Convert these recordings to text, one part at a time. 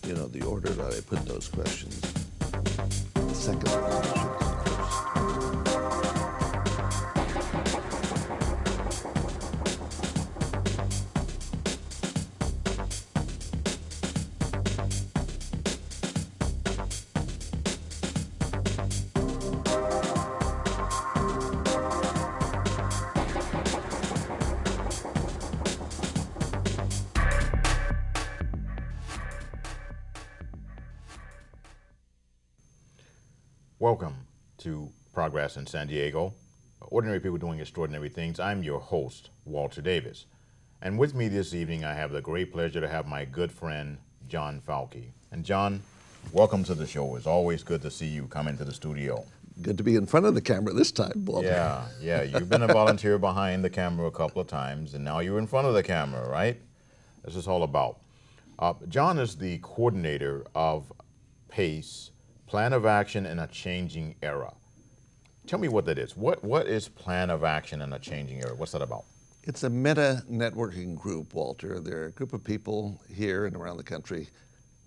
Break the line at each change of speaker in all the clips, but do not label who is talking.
You know, the order that I put those questions, the second one should come first.
Welcome to Progress in San Diego, Ordinary People Doing Extraordinary Things. I'm your host, Walter Davis. And with me this evening, I have the great pleasure to have my good friend, John Falchi. And John, welcome to the show. It's always good to see you come into the studio.
Good to be in front of the camera this time, Walter.
Yeah. You've been a volunteer behind the camera a couple of times, and now you're in front of the camera, right? This is all about. John is the coordinator of PACE, Plan of Action in a Changing Era. Tell me what that is. What is Plan of Action in a Changing Era? What's that about?
It's a meta-networking group, Walter. They're a group of people here and around the country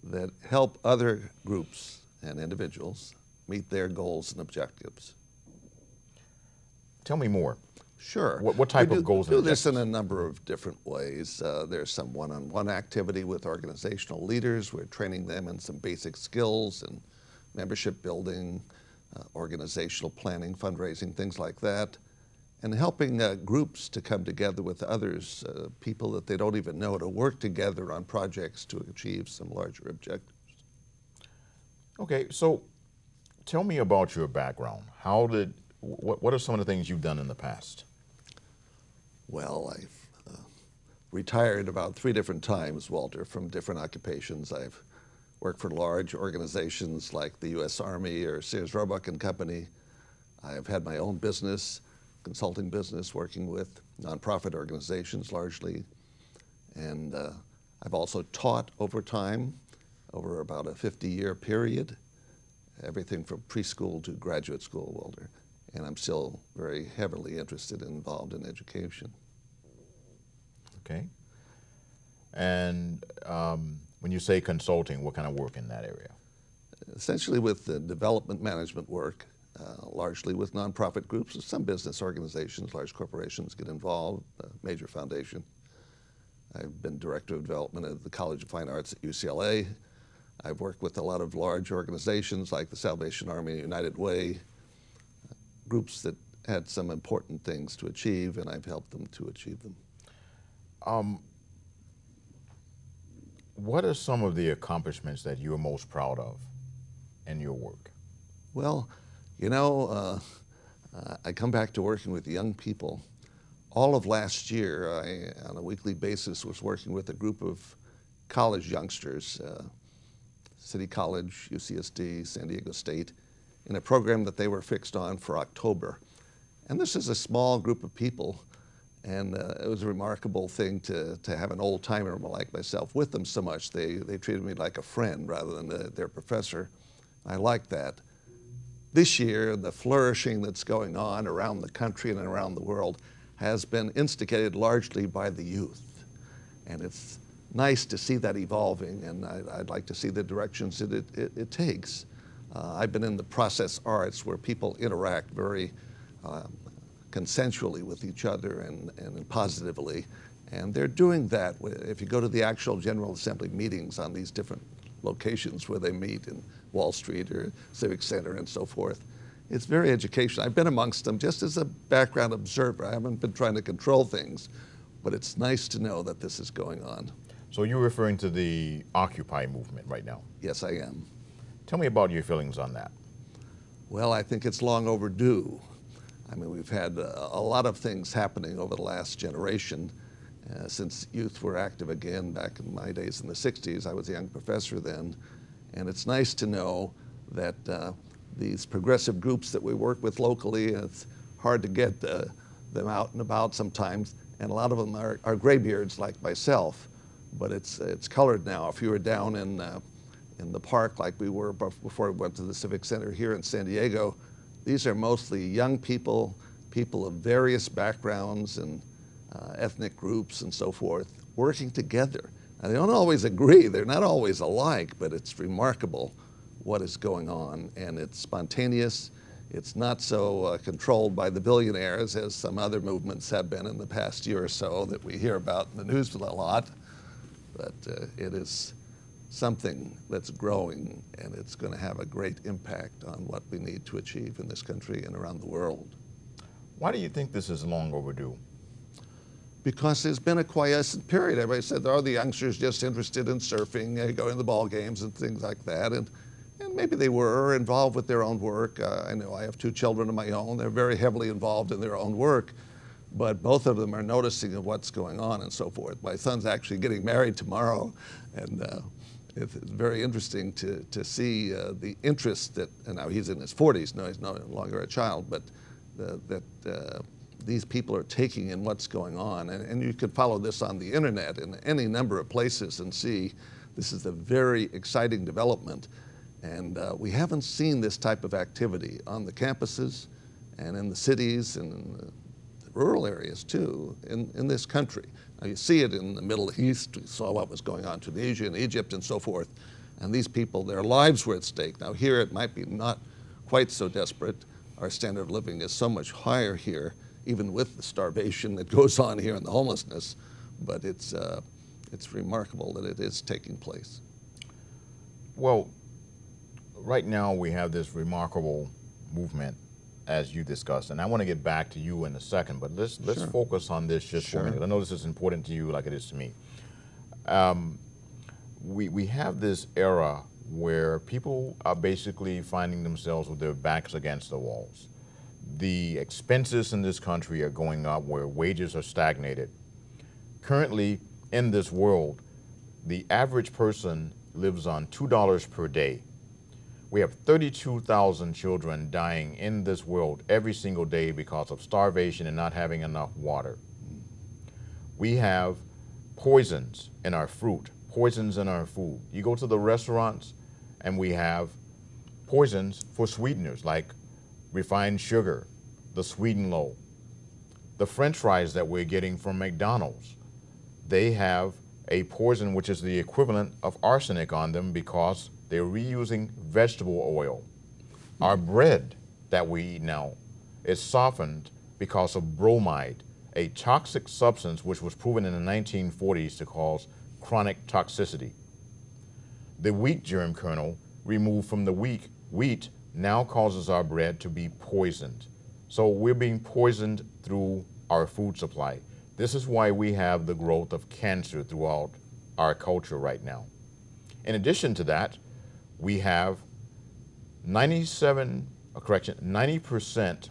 that help other groups and individuals meet their goals and objectives.
Tell me more.
Sure.
What type of goals and
do this in
objectives?
a number of different ways. There's some one-on-one activity with organizational leaders. We're training them in some basic skills and membership building, organizational planning, fundraising, things like that, and helping groups to come together with others, people that they don't even know, to work together on projects to achieve some larger objectives.
Okay, so tell me about your background. What are some of the things you've done in the past?
Well, I've retired about 3 different times, Walter, from different occupations. I've worked for large organizations like the U.S. Army or Sears Roebuck and Company. I've had my own business, consulting business, working with nonprofit organizations largely. And I've also taught over time, over about a 50-year period, everything from preschool to graduate school, Walter. And I'm still very heavily interested and involved in education.
Okay. And when you say consulting, what kind of work in that area?
Essentially with the development management work, largely with nonprofit groups, some business organizations, large corporations get involved, major foundation. I've been director of development at the College of Fine Arts at UCLA. I've worked with a lot of large organizations like the Salvation Army, United Way, groups that had some important things to achieve, and I've helped them to achieve them.
What are some of the accomplishments that you're most proud of in your work?
Well, you know, I come back to working with young people. All of last year, I, on a weekly basis, was working with a group of college youngsters, City College, UCSD, San Diego State, in a program that they were fixed on for October. And this is a small group of people, and it was a remarkable thing to have an old-timer like myself with them so much. They treated me like a friend rather than their professor. I liked that. This year, the flourishing that's going on around the country and around the world has been instigated largely by the youth. And it's nice to see that evolving, and I'd like to see the directions it takes. I've been in the process arts where people interact very consensually with each other and positively. And they're doing that. If you go to the actual General Assembly meetings on these different locations where they meet in Wall Street or Civic Center and so forth, it's very educational. I've been amongst them just as a background observer. I haven't been trying to control things, but it's nice to know that this is going on.
So you're referring to the Occupy movement right now?
Yes, I am.
Tell me about your feelings on that.
Well, I think it's long overdue. I mean, we've had a lot of things happening over the last generation since youth were active again back in my days in the 60s. I was a young professor then. And it's nice to know that these progressive groups that we work with locally, it's hard to get them out and about sometimes, and a lot of them are graybeards like myself, but it's colored now. If you were down in the park like we were before we went to the Civic Center here in San Diego, these are mostly young people, people of various backgrounds and ethnic groups and so forth, working together And they don't always agree. They're not always alike, but it's remarkable what is going on. And it's spontaneous. It's not so controlled by the billionaires as some other movements have been in the past year or so that we hear about in the news a lot. But it is something that's growing, and it's going to have a great impact on what we need to achieve in this country and around the world.
Why do you think this is long overdue?
Because there's been a quiescent period. Everybody said, oh, the youngsters just interested in surfing, going to the ball games and things like that. And maybe they were involved with their own work. I know I have 2 children of my own. They're very heavily involved in their own work. But both of them are noticing of what's going on and so forth. My son's actually getting married tomorrow. And it's very interesting to see the interest that, and now he's in his 40s, no, he's no longer a child, but that these people are taking in what's going on. And you could follow this on the internet in any number of places and see this is a very exciting development. And we haven't seen this type of activity on the campuses and in the cities and in the rural areas too in this country. Now you see it in the Middle East. We saw what was going on in Tunisia and Egypt and so forth. And these people, their lives were at stake. Now here it might be not quite so desperate. Our standard of living is so much higher here, even with the starvation that goes on here and the homelessness. But it's remarkable that it is taking place.
Well, right now we have this remarkable movement, as you discussed, and I want to get back to you in a second, but let's
Sure.
focus on this just for a minute. I know this is important to you like it is to me. We have this era where people are basically finding themselves with their backs against the walls. The expenses in this country are going up where wages are stagnated. Currently, in this world, the average person lives on $2 per day. We have 32,000 children dying in this world every single day because of starvation and not having enough water. We have poisons in our fruit, poisons in our food. You go to the restaurants and we have poisons for sweeteners like refined sugar, the Sweden low, the French fries that we're getting from McDonald's. They have a poison which is the equivalent of arsenic on them because they're reusing vegetable oil. Our bread that we eat now is softened because of bromide, a toxic substance which was proven in the 1940s to cause chronic toxicity. The wheat germ kernel removed from the wheat now causes our bread to be poisoned. So we're being poisoned through our food supply. This is why we have the growth of cancer throughout our culture right now. In addition to that, we have 90%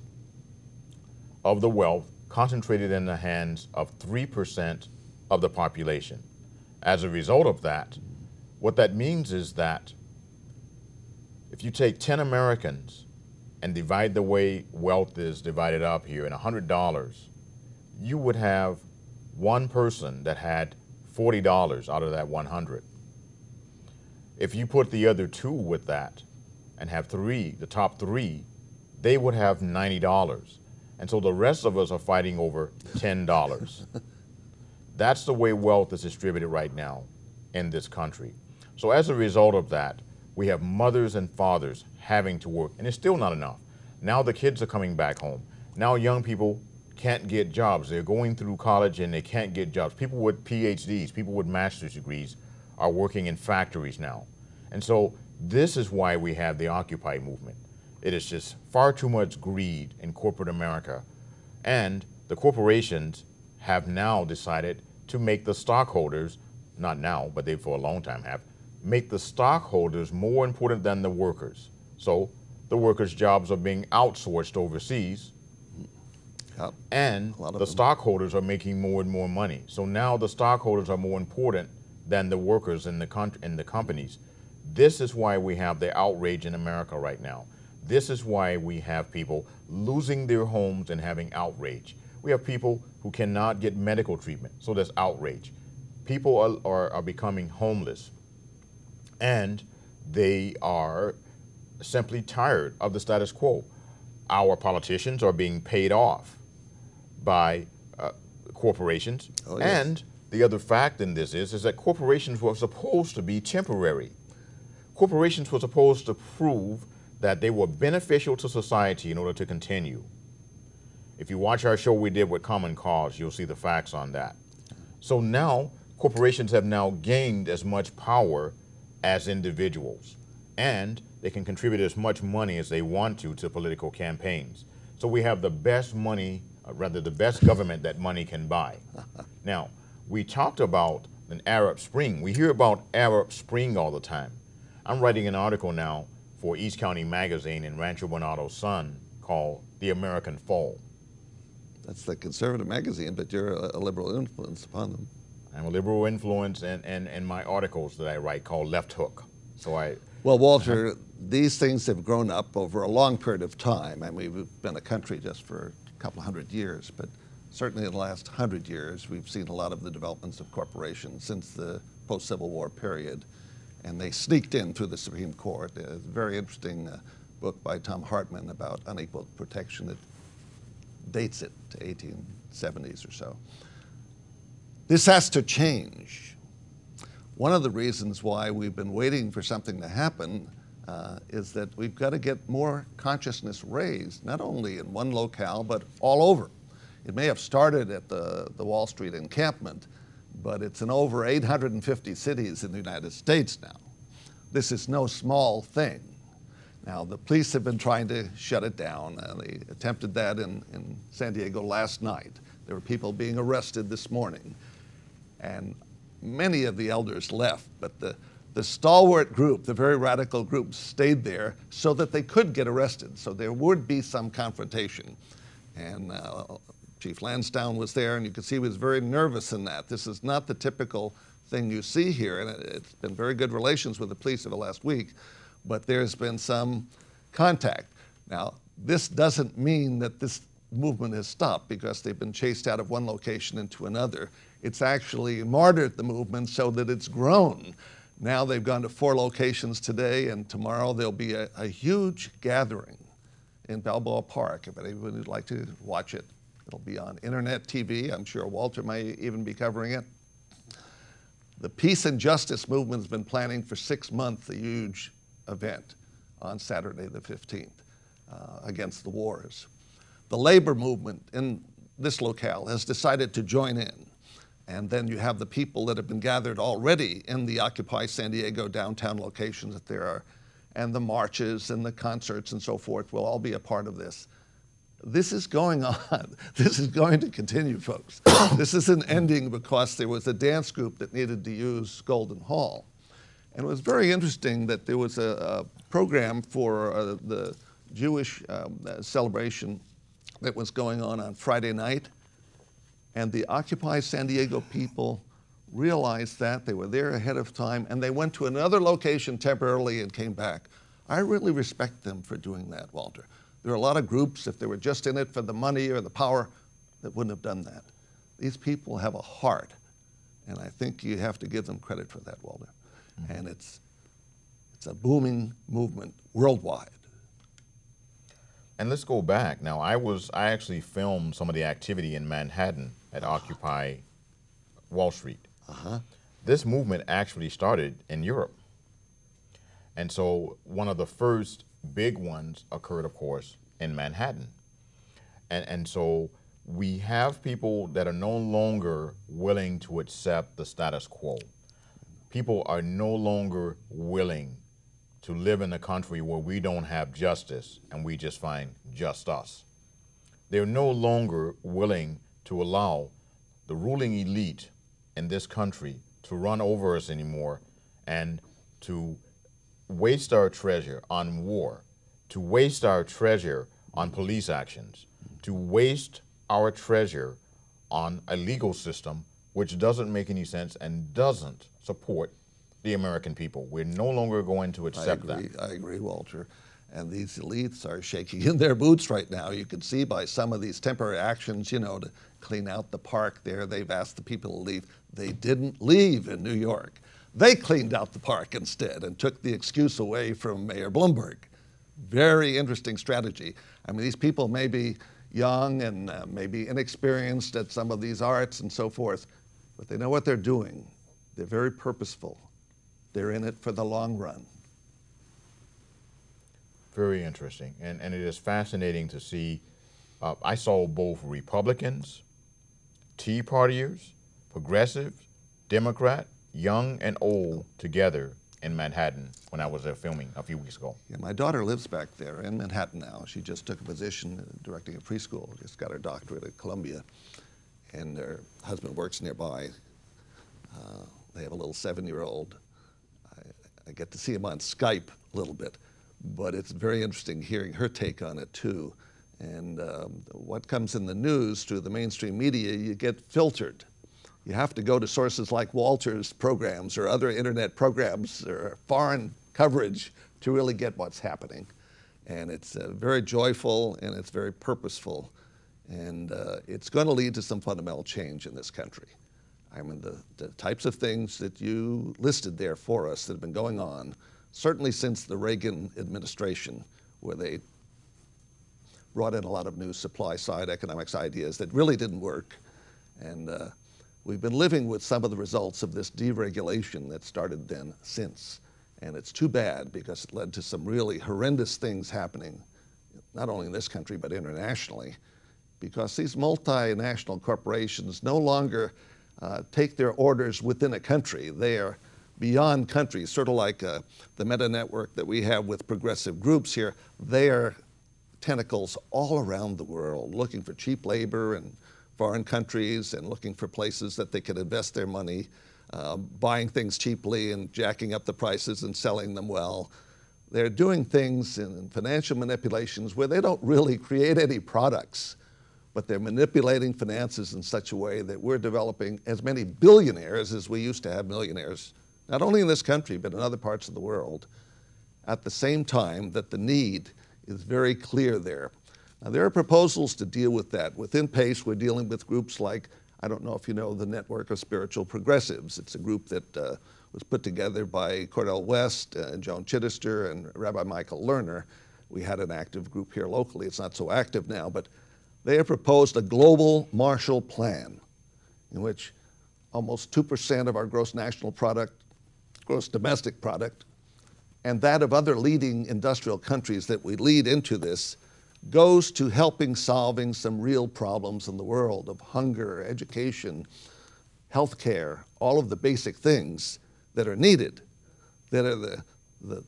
of the wealth concentrated in the hands of 3% of the population. As a result of that, what that means is that if you take 10 Americans and divide the way wealth is divided up here in $100, you would have one person that had $40 out of that 100. If you put the other 2 with that and have 3, the top 3, they would have $90. And so the rest of us are fighting over $10. That's the way wealth is distributed right now in this country. So as a result of that, we have mothers and fathers having to work, and it's still not enough. Now the kids are coming back home. Now young people can't get jobs. They're going through college and they can't get jobs. People with PhDs, people with master's degrees are working in factories now. And so this is why we have the Occupy movement. It is just far too much greed in corporate America. And the corporations have now decided to make the stockholders, not now, but they for a long time have, make the stockholders more important than the workers. So the workers' jobs are being outsourced overseas.
Yep.
And the stockholders are making more and more money. So now the stockholders are more important than the workers in the companies. This is why we have the outrage in America right now. This is why we have people losing their homes and having outrage. We have people who cannot get medical treatment, so there's outrage. People are becoming homeless, and they are simply tired of the status quo. Our politicians are being paid off by corporations,
Oh, yes.
and the other fact in this is that corporations were supposed to be temporary. Corporations were supposed to prove that they were beneficial to society in order to continue. If you watch our show we did with Common Cause, you'll see the facts on that. So now, corporations have now gained as much power as individuals, and they can contribute as much money as they want to political campaigns. So we have the best money, rather the best government that money can buy. Now, we talked about an Arab Spring. We hear about Arab Spring all the time. I'm writing an article now for East County Magazine and Rancho Bernardo Sun called The American Fall.
That's the conservative magazine, but you're a liberal influence upon them.
I'm a liberal influence in my articles that I write called Left Hook. So
Well, Walter, these things have grown up over a long period of time. I mean, we've been a country just for a couple of 100 years, but certainly in the last 100 years, we've seen a lot of the developments of corporations since the post-Civil War period, and they sneaked in through the Supreme Court. A very interesting book by Tom Hartman about unequal protection that dates it to 1870s or so. This has to change. One of the reasons why we've been waiting for something to happen is that we've got to get more consciousness raised, not only in one locale, but all over. It may have started at the Wall Street encampment, but it's in over 850 cities in the United States now. This is no small thing. Now, the police have been trying to shut it down. They attempted that in San Diego last night. There were people being arrested this morning. And many of the elders left, but the stalwart group, the very radical group, stayed there so that they could get arrested, so there would be some confrontation. And Chief Lansdowne was there, and you could see he was very nervous in that. This is not the typical thing you see here, and it's been very good relations with the police over the last week, but there's been some contact. Now, this doesn't mean that this movement has stopped because they've been chased out of one location into another. It's actually martyred the movement so that it's grown. Now they've gone to 4 locations today, and tomorrow there'll be a huge gathering in Balboa Park. If anybody would like to watch it, it'll be on internet TV. I'm sure Walter may even be covering it. The Peace and Justice Movement has been planning for 6 months a huge event on Saturday the 15th against the wars. The labor movement in this locale has decided to join in. And then you have the people that have been gathered already in the Occupy San Diego downtown locations that there are, and the marches and the concerts and so forth will all be a part of this. This is going on. This is going to continue, folks. This isn't ending because there was a dance group that needed to use Golden Hall. And it was very interesting that there was a program for the Jewish celebration that was going on Friday night. And the Occupy San Diego people realized that. They were there ahead of time, and they went to another location temporarily and came back. I really respect them for doing that, Walter. There are a lot of groups, if they were just in it for the money or the power, that wouldn't have done that. These people have a heart, and I think you have to give them credit for that, Walter. Mm-hmm. And it's a booming movement worldwide.
And let's go back. Now, I actually filmed some of the activity in Manhattan at Occupy Wall Street. This movement actually started in Europe. And so one of the first big ones occurred, of course, in Manhattan. And so we have people that are no longer willing to accept the status quo. People are no longer willing to live in a country where we don't have justice and we just find just us. They're no longer willing to allow the ruling elite in this country to run over us anymore and to waste our treasure on war, to waste our treasure on police actions, to waste our treasure on a legal system which doesn't make any sense and doesn't support the American people. We're no longer going to accept that.
I agree, Walter. And these elites are shaking in their boots right now. You can see by some of these temporary actions, you know, to clean out the park there. They've asked the people to leave. They didn't leave in New York. They cleaned out the park instead and took the excuse away from Mayor Bloomberg. Very interesting strategy. I mean, these people may be young and maybe inexperienced at some of these arts and so forth, but they know what they're doing. They're very purposeful. They're in it for the long run.
Very interesting. And it is fascinating to see. I saw both Republicans, Tea Partiers, progressives, Democrat, young and old together in Manhattan when I was there filming a few weeks ago.
Yeah, my daughter lives back there in Manhattan now. She just took a position directing a preschool, just got her doctorate at Columbia, and her husband works nearby. They have a little 7-year-old. I get to see him on Skype a little bit, but it's very interesting hearing her take on it too. And what comes in the news through the mainstream media, you get filtered. You have to go to sources like Walter's programs or other internet programs or foreign coverage to really get what's happening. And it's very joyful and it's very purposeful. And it's going to lead to some fundamental change in this country. I mean, the types of things that you listed there for us that have been going on, certainly since the Reagan administration, where they brought in a lot of new supply-side economics ideas that really didn't work. And we've been living with some of the results of this deregulation that started then since. And it's too bad because it led to some really horrendous things happening, not only in this country, but internationally, because these multinational corporations no longer take their orders within a country. They are beyond countries, sort of like the meta network that we have with progressive groups here. They are tentacles all around the world, looking for cheap labor in foreign countries and looking for places that they can invest their money, buying things cheaply and jacking up the prices and selling them well. They're doing things in financial manipulations where they don't really create any products, but they're manipulating finances in such a way that we're developing as many billionaires as we used to have millionaires, not only in this country, but in other parts of the world, at the same time that the need is very clear there. Now, there are proposals to deal with that. Within PACE, we're dealing with groups like, I don't know if you know the Network of Spiritual Progressives. It's a group that was put together by Cordell West, Joan Chittister, and Rabbi Michael Lerner. We had an active group here locally. It's not so active now, but they have proposed a global Marshall Plan in which almost 2% of our gross national product, gross domestic product, and that of other leading industrial countries that we lead into this goes to helping solving some real problems in the world of hunger, education, healthcare, all of the basic things that are needed, that are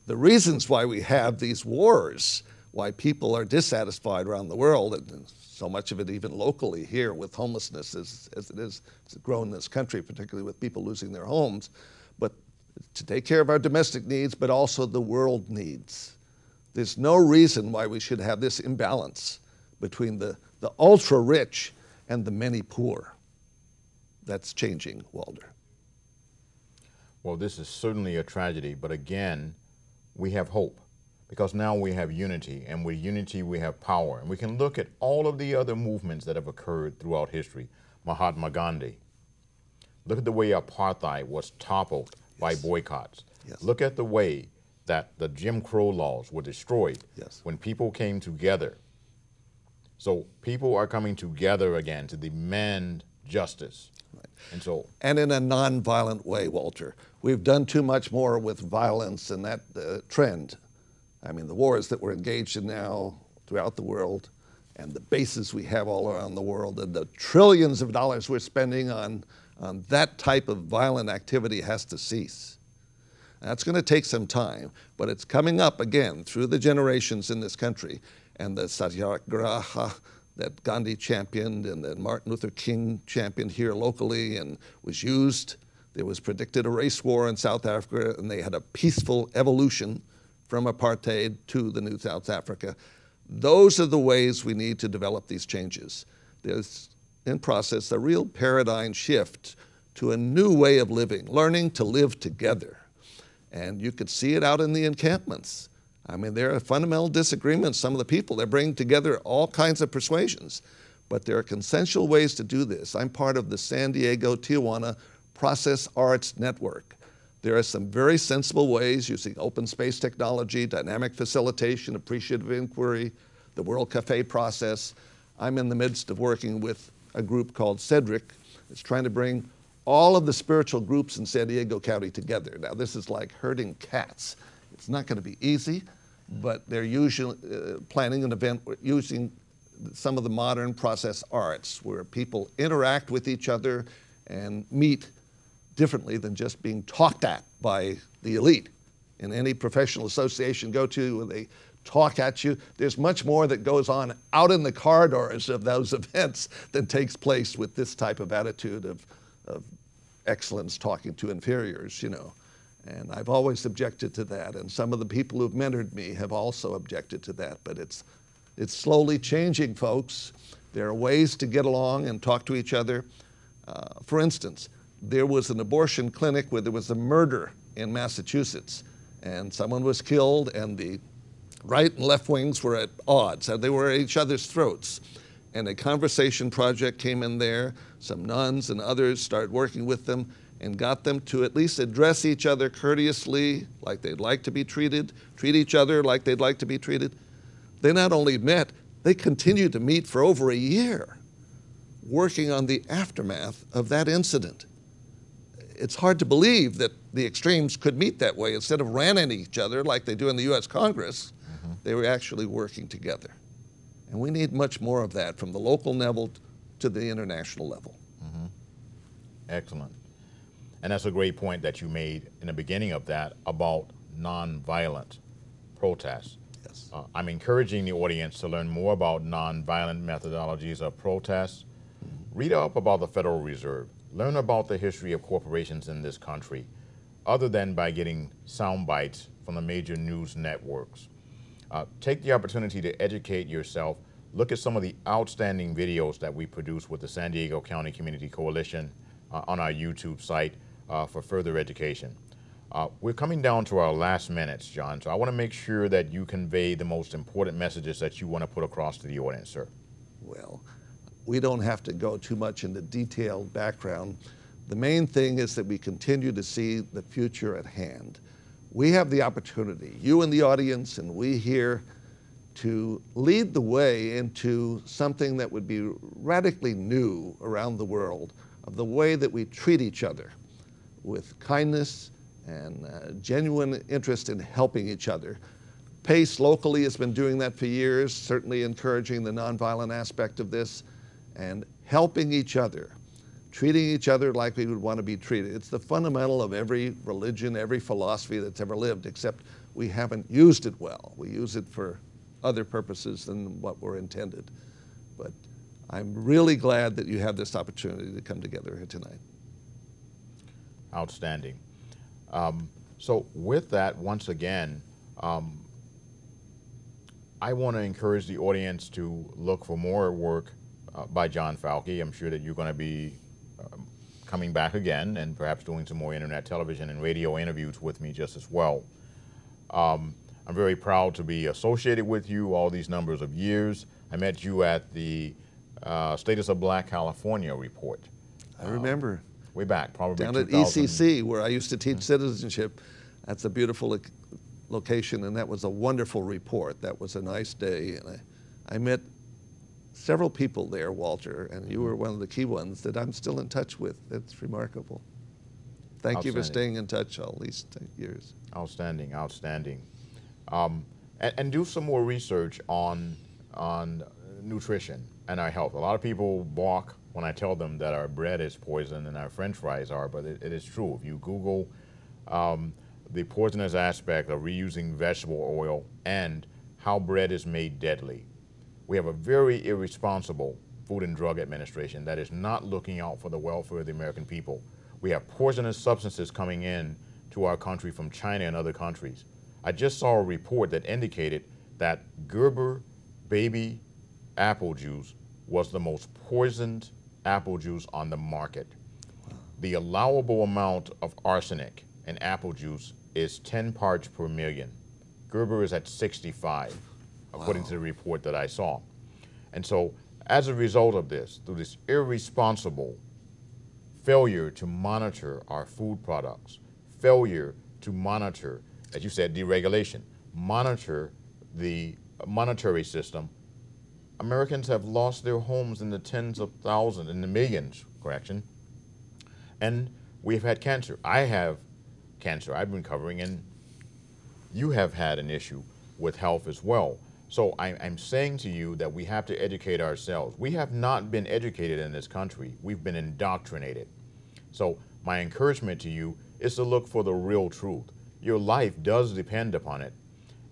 the reasons why we have these wars, why people are dissatisfied around the world, and so much of it even locally here with homelessness as it is, it's grown in this country, particularly with people losing their homes, but to take care of our domestic needs, but also the world needs. There's no reason why we should have this imbalance between the ultra-rich and the many poor. That's changing, Walter.
Well, this is certainly a tragedy, but again, we have hope because now we have unity, and with unity we have power. And we can look at all of the other movements that have occurred throughout history. Mahatma Gandhi. Look at the way apartheid was toppled by boycotts.
Yes.
Look at the way that the Jim Crow laws were destroyed when people came together. So people are coming together again to demand justice.
Right. And in a nonviolent way, Walter. We've done too much more with violence and that trend. I mean, the wars that we're engaged in now throughout the world and the bases we have all around the world and the trillions of dollars we're spending on that type of violent activity has to cease. That's going to take some time, but it's coming up again through the generations in this country. And the Satyagraha that Gandhi championed and that Martin Luther King championed here locally and was used. There was predicted a race war in South Africa, and they had a peaceful evolution from apartheid to the new South Africa. Those are the ways we need to develop these changes. There's, in process, a real paradigm shift to a new way of living, learning to live together. And you could see it out in the encampments. I mean, there are fundamental disagreements. Some of the people, they're bringing together all kinds of persuasions, but there are consensual ways to do this. I'm part of the San Diego Tijuana Process Arts Network. There are some very sensible ways using open space technology, dynamic facilitation, appreciative inquiry, the World Cafe process. I'm in the midst of working with a group called Cedric. It's trying to bring all of the spiritual groups in San Diego County together. Now, this is like herding cats. It's not going to be easy, but they're usually planning an event using some of the modern process arts where people interact with each other and meet differently than just being talked at by the elite. In any professional association go to, where they talk at you, there's much more that goes on out in the corridors of those events than takes place with this type of attitude of excellence talking to inferiors, you know. And I've always objected to that, and some of the people who've mentored me have also objected to that, but it's slowly changing, folks. There are ways to get along and talk to each other. For instance, there was an abortion clinic where there was a murder in Massachusetts, and someone was killed, and the right and left wings were at odds. They were at each other's throats. And a conversation project came in there. Some nuns and others started working with them and got them to at least address each other courteously, like they'd like to be treated, treat each other like they'd like to be treated. They not only met, they continued to meet for over a year, working on the aftermath of that incident. It's hard to believe that the extremes could meet that way. Instead of ranting at each other like they do in the U.S. Congress, they were actually working together. And we need much more of that from the local level to the international level.
Excellent. And that's a great point that you made in the beginning of that about nonviolent protests.
Yes.
I'm encouraging the audience to learn more about nonviolent methodologies of protest. Read up about the Federal Reserve. Learn about the history of corporations in this country, other than by getting sound bites from the major news networks. Take the opportunity to educate yourself. Look at some of the outstanding videos that we produce with the San Diego County Community Coalition on our YouTube site for further education. We're coming down to our last minutes, John, so I want to make sure that you convey the most important messages that you want to put across to the audience, sir.
Well, we don't have to go too much into detailed background. The main thing is that we continue to see the future at hand. We have the opportunity, you in the audience and we here, to lead the way into something that would be radically new around the world, of the way that we treat each other with kindness and genuine interest in helping each other. PACE locally has been doing that for years, certainly encouraging the nonviolent aspect of this and helping each other, treating each other like we would want to be treated. It's the fundamental of every religion, every philosophy that's ever lived, except we haven't used it well. We use it for other purposes than what were intended. But I'm really glad that you have this opportunity to come together here tonight.
Outstanding. So with that, once again, I want to encourage the audience to look for more work by John Falchi. I'm sure that you're going to be coming back again and perhaps doing some more internet, television, and radio interviews with me just as well. I'm very proud to be associated with you all these numbers of years. I met you at the Status of Black California report.
I remember.
Way back, probably
down at
2000.
ECC, where I used to teach citizenship. That's a beautiful location, and that was a wonderful report. That was a nice day, and I met several people there, Walter, and you were one of the key ones that I'm still in touch with. That's remarkable. Thank you for staying in touch all these years.
Outstanding, outstanding. And do some more research on nutrition and our health. A lot of people balk when I tell them that our bread is poison and our French fries are, but it is true. If you Google the poisonous aspect of reusing vegetable oil and how bread is made deadly, we have a very irresponsible Food and Drug Administration that is not looking out for the welfare of the American people. We have poisonous substances coming in to our country from China and other countries. I just saw a report that indicated that Gerber baby apple juice was the most poisoned apple juice on the market. The allowable amount of arsenic in apple juice is 10 parts per million. Gerber is at 65, according to the report that I saw. And so, as a result of this, through this irresponsible failure to monitor our food products, failure to monitor, as you said, deregulation, monitor the monetary system, Americans have lost their homes in the tens of thousands, in the millions, correction. And we've had cancer. I have cancer. I've been recovering, and you have had an issue with health as well. So I'm saying to you that we have to educate ourselves. We have not been educated in this country. We've been indoctrinated. So my encouragement to you is to look for the real truth. Your life does depend upon it.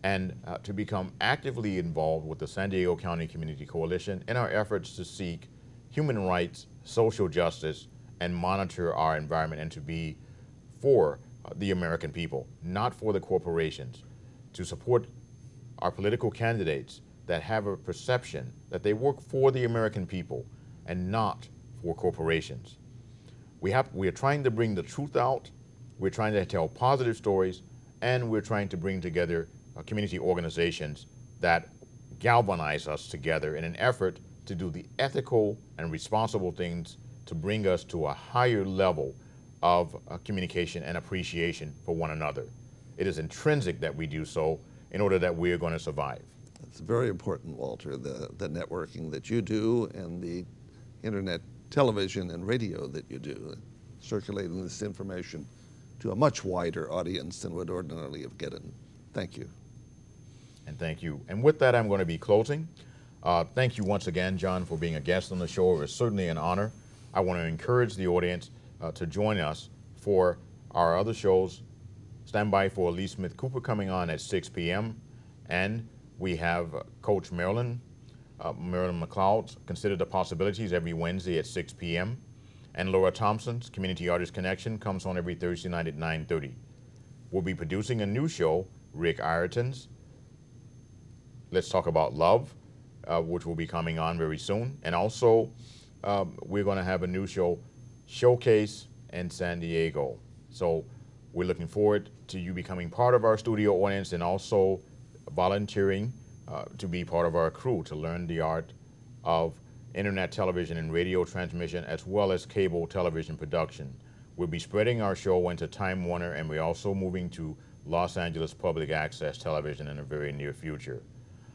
And to become actively involved with the San Diego County Community Coalition in our efforts to seek human rights, social justice, and monitor our environment, and to be for the American people, not for the corporations, to support our political candidates that have a perception that they work for the American people and not for corporations. We are trying to bring the truth out, we're trying to tell positive stories, and we're trying to bring together community organizations that galvanize us together in an effort to do the ethical and responsible things to bring us to a higher level of communication and appreciation for one another. It is intrinsic that we do so in order that we are going to survive.
It's very important, Walter, the networking that you do and the internet, television, and radio that you do, circulating this information to a much wider audience than would ordinarily have gotten. Thank you.
And thank you. And with that, I'm going to be closing. Thank you once again, John, for being a guest on the show. It was certainly an honor. I want to encourage the audience to join us for our other shows. Stand by for Lee Smith Cooper coming on at 6 p.m. And we have Coach Marilyn McLeod's Consider the Possibilities every Wednesday at 6 p.m. And Laura Thompson's Community Artist Connection comes on every Thursday night at 9:30. We'll be producing a new show, Rick Ireton's Let's Talk About Love, which will be coming on very soon. And also, we're going to have a new show, Showcase in San Diego. So we're looking forward to you becoming part of our studio audience and also volunteering to be part of our crew to learn the art of internet television and radio transmission, as well as cable television production. We'll be spreading our show into Time Warner, and we're also moving to Los Angeles Public Access Television in the very near future.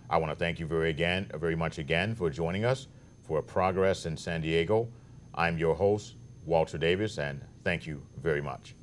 I want to thank you very much again for joining us for Progress in San Diego. I'm your host, Walter Davis, and thank you very much.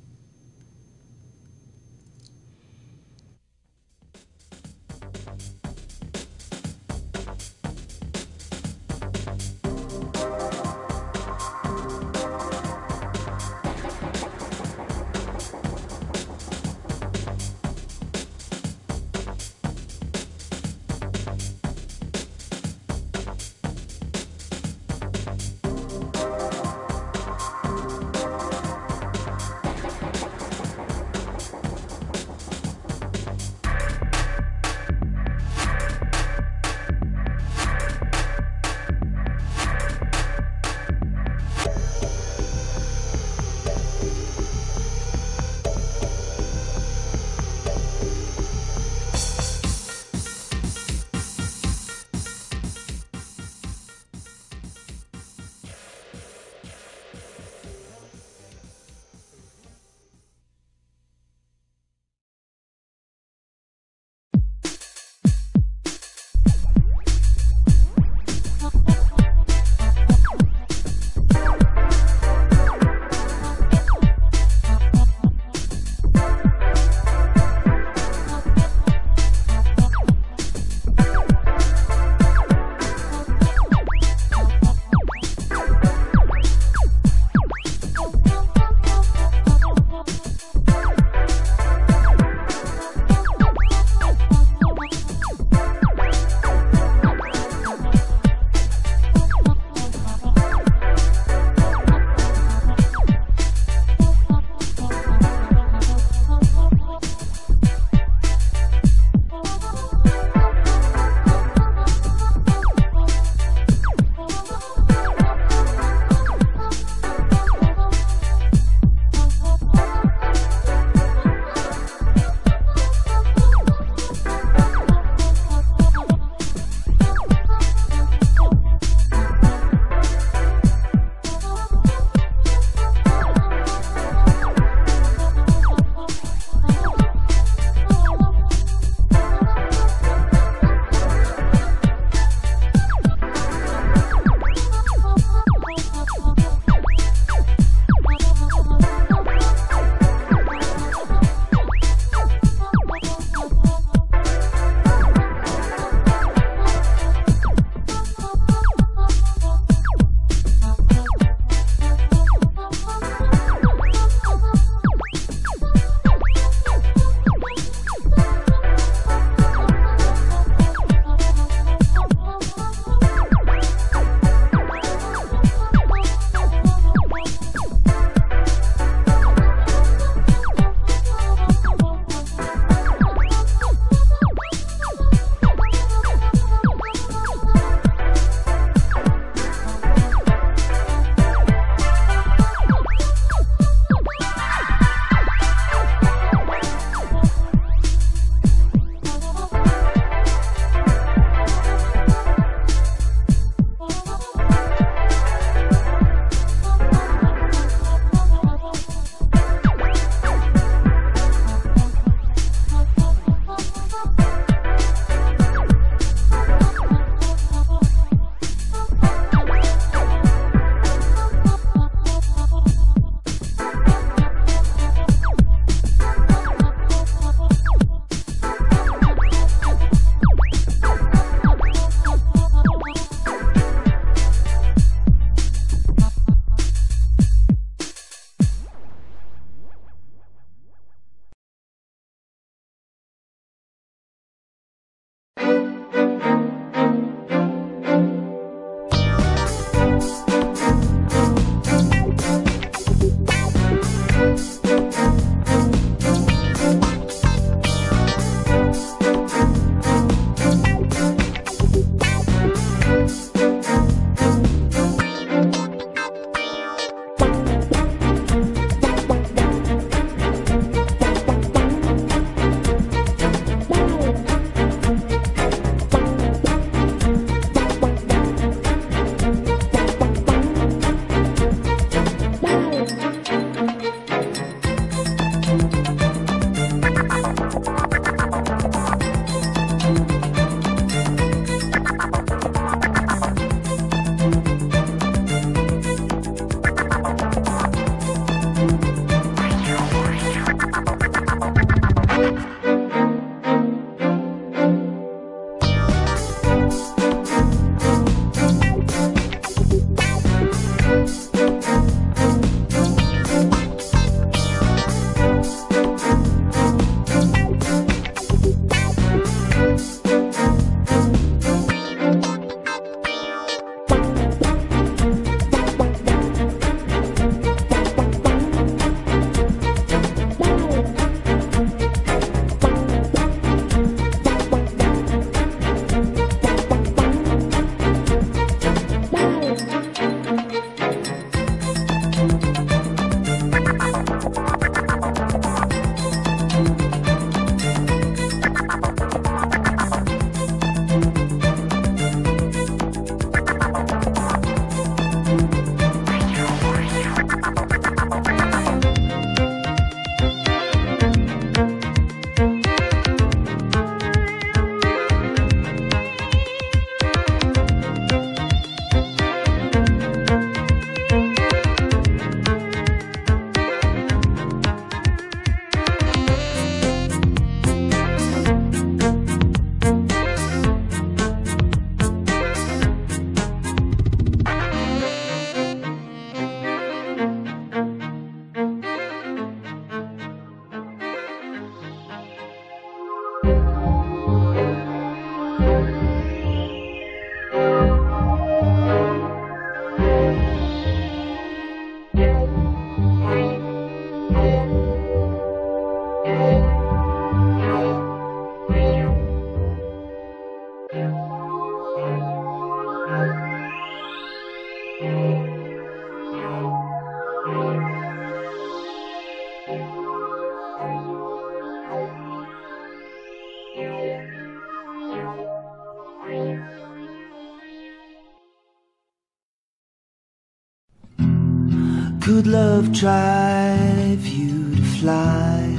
Could love drive you to fly?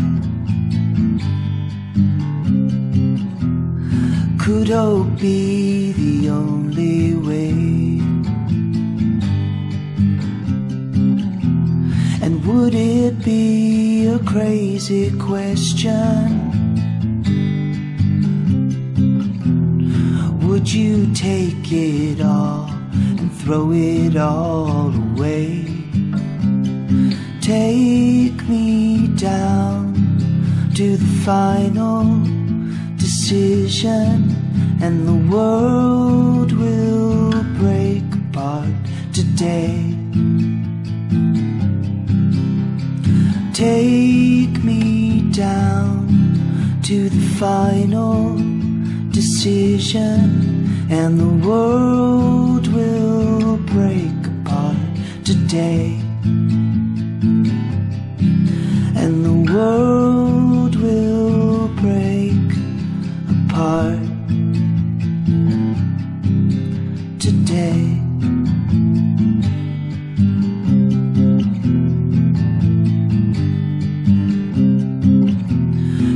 Could hope be the only way? And would it be a crazy question? Would you take it all and throw it all away? Take me down to the final decision, and the world will break apart today. Take me down to the final decision, and the world will break apart today. And the world will break apart today.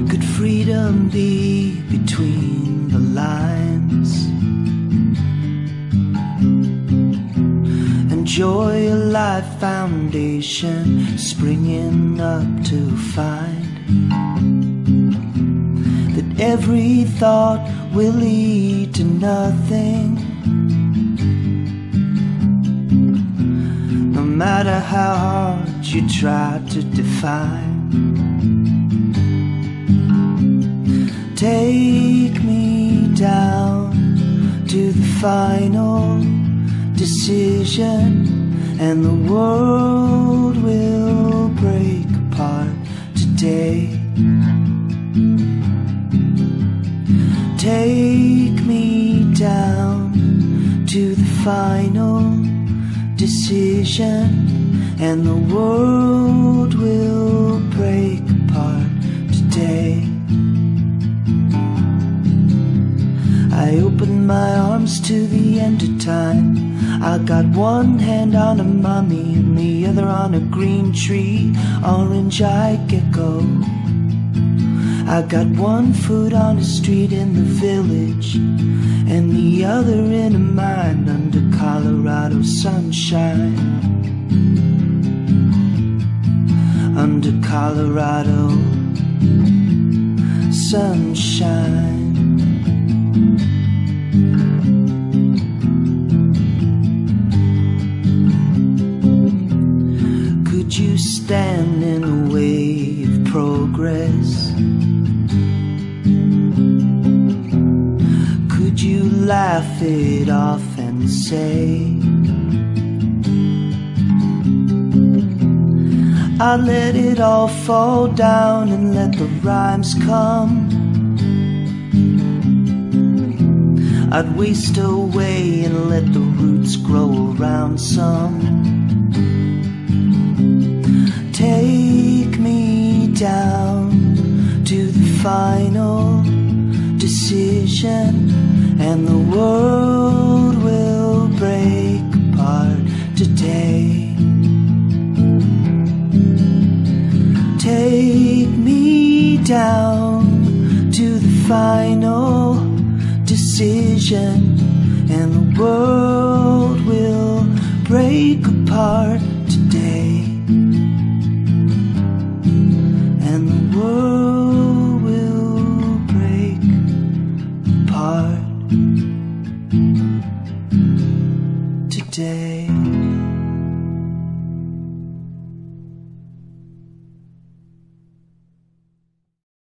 Could freedom be between the lines? And joy a life foundation springing up to find that every thought will lead to nothing, no matter how hard you try to define. Take me down to the final decision, and the world will break apart today. Take me down to the final decision, and the world will break apart today. I open my arms to the end of time. I got one hand on a mummy and the other on a green tree, orange-eyed gecko. I got one foot on a street in the village and the other in a mine under Colorado sunshine. Under Colorado sunshine. Could you stand in the way of progress? Could you laugh it off and say, I'd let it all fall down and let the rhymes come. I'd waste away and let the roots grow around some. Take me down to the final decision, and the world will break apart today. Take me down to the final decision, and the world will break apart today. And the world will break apart today.